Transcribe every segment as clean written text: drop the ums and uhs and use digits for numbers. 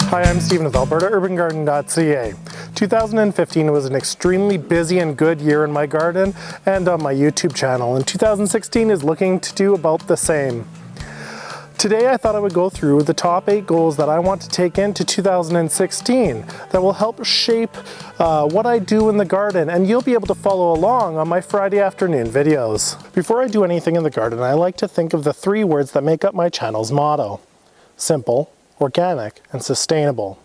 Hi, I'm Stephen with AlbertaUrbanGarden.ca. 2015 was an extremely busy and good year in my garden and on my YouTube channel, and 2016 is looking to do about the same. Today I thought I would go through the top 8 goals that I want to take into 2016 that will help shape what I do in the garden, and you'll be able to follow along on my Friday afternoon videos. Before I do anything in the garden, I like to think of the 3 words that make up my channel's motto: simple, organic, and sustainable.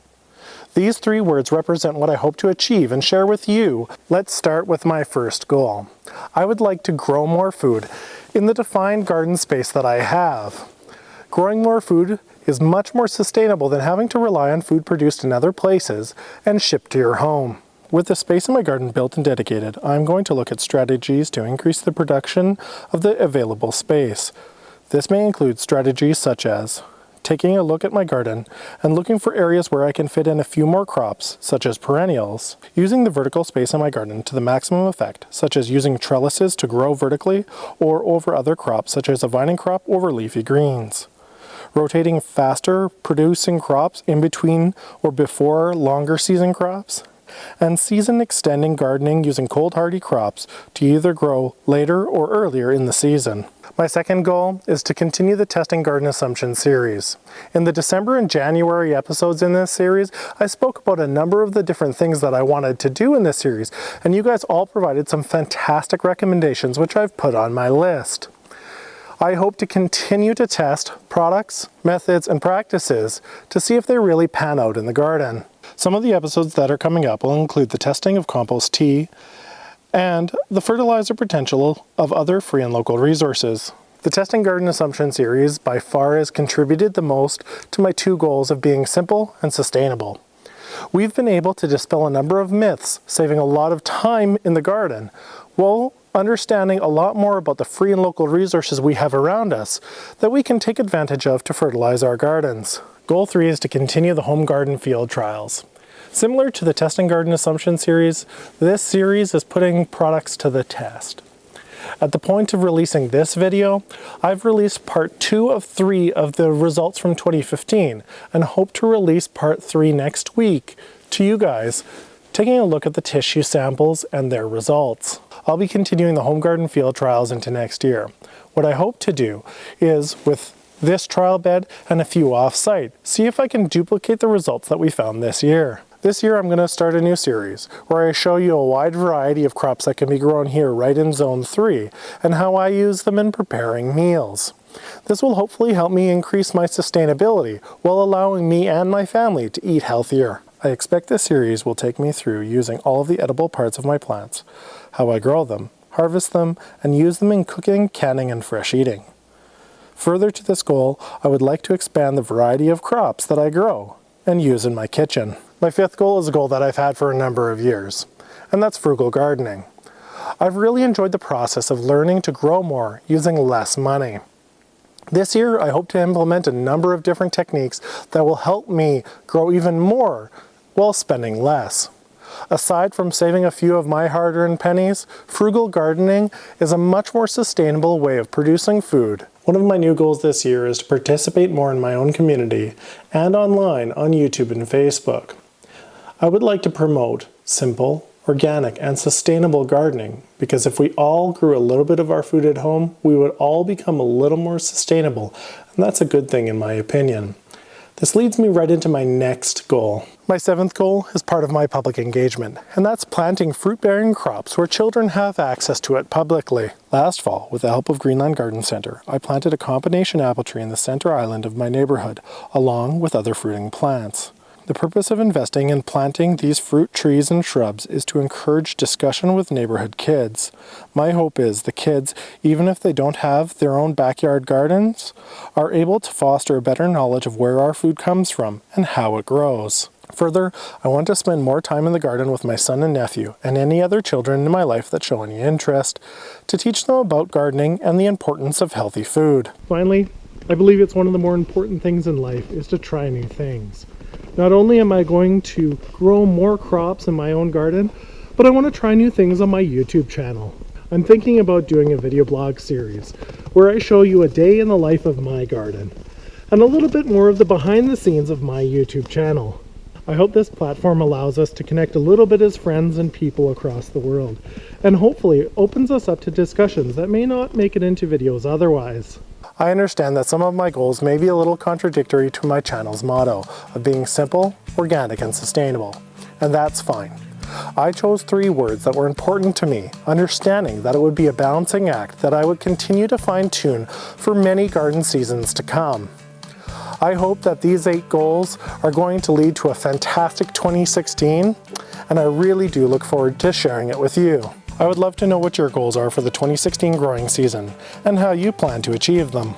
These 3 words represent what I hope to achieve and share with you. Let's start with my first goal. I would like to grow more food in the defined garden space that I have. Growing more food is much more sustainable than having to rely on food produced in other places and shipped to your home. With the space in my garden built and dedicated, I'm going to look at strategies to increase the production of the available space. This may include strategies such as taking a look at my garden and looking for areas where I can fit in a few more crops, such as perennials, using the vertical space in my garden to the maximum effect, such as using trellises to grow vertically or over other crops such as a vining crop over leafy greens. Rotating faster producing crops in between or before longer season crops, and season extending gardening using cold hardy crops to either grow later or earlier in the season. My second goal is to continue the Testing Garden Assumption series. In the December and January episodes in this series, I spoke about a number of the different things that I wanted to do in this series, and you guys all provided some fantastic recommendations which I've put on my list. I hope to continue to test products, methods, and practices to see if they really pan out in the garden. Some of the episodes that are coming up will include the testing of compost tea and the fertilizer potential of other free and local resources. The Testing Garden Assumption series by far has contributed the most to my 2 goals of being simple and sustainable. We've been able to dispel a number of myths, saving a lot of time in the garden, while understanding a lot more about the free and local resources we have around us that we can take advantage of to fertilize our gardens. Goal 3 is to continue the home garden field trials. Similar to the Testing Garden Assumption series, this series is putting products to the test. At the point of releasing this video, I've released part 2 of 3 of the results from 2015 and hope to release part 3 next week to you guys, taking a look at the tissue samples and their results. I'll be continuing the home garden field trials into next year. What I hope to do is, with this trial bed and a few off-site, see if I can duplicate the results that we found this year. This year I'm going to start a new series where I show you a wide variety of crops that can be grown here right in Zone 3 and how I use them in preparing meals. This will hopefully help me increase my sustainability while allowing me and my family to eat healthier. I expect this series will take me through using all of the edible parts of my plants, how I grow them, harvest them, and use them in cooking, canning, and fresh eating. Further to this goal, I would like to expand the variety of crops that I grow and use in my kitchen. My 5th goal is a goal that I've had for a number of years, and that's frugal gardening. I've really enjoyed the process of learning to grow more using less money. This year, I hope to implement a number of different techniques that will help me grow even more while spending less. Aside from saving a few of my hard-earned pennies, frugal gardening is a much more sustainable way of producing food. One of my new goals this year is to participate more in my own community and online on YouTube and Facebook. I would like to promote simple, organic, and sustainable gardening, because if we all grew a little bit of our food at home, we would all become a little more sustainable, and that's a good thing in my opinion. This leads me right into my next goal. My 7th goal is part of my public engagement, and that's planting fruit-bearing crops where children have access to it publicly. Last fall, with the help of Greenland Garden Center, I planted a combination apple tree in the center island of my neighborhood, along with other fruiting plants. The purpose of investing in planting these fruit trees and shrubs is to encourage discussion with neighborhood kids. My hope is the kids, even if they don't have their own backyard gardens, are able to foster a better knowledge of where our food comes from and how it grows. Further, I want to spend more time in the garden with my son and nephew and any other children in my life that show any interest, to teach them about gardening and the importance of healthy food. Finally, I believe it's one of the more important things in life is to try new things. Not only am I going to grow more crops in my own garden, but I want to try new things on my YouTube channel. I'm thinking about doing a video blog series where I show you a day in the life of my garden. and a little bit more of the behind the scenes of my YouTube channel. I hope this platform allows us to connect a little bit as friends and people across the world, and hopefully opens us up to discussions that may not make it into videos otherwise. I understand that some of my goals may be a little contradictory to my channel's motto of being simple, organic, and sustainable, and that's fine. I chose 3 words that were important to me, understanding that it would be a balancing act that I would continue to fine-tune for many garden seasons to come. I hope that these 8 goals are going to lead to a fantastic 2016, and I really do look forward to sharing it with you. I would love to know what your goals are for the 2016 growing season, and how you plan to achieve them.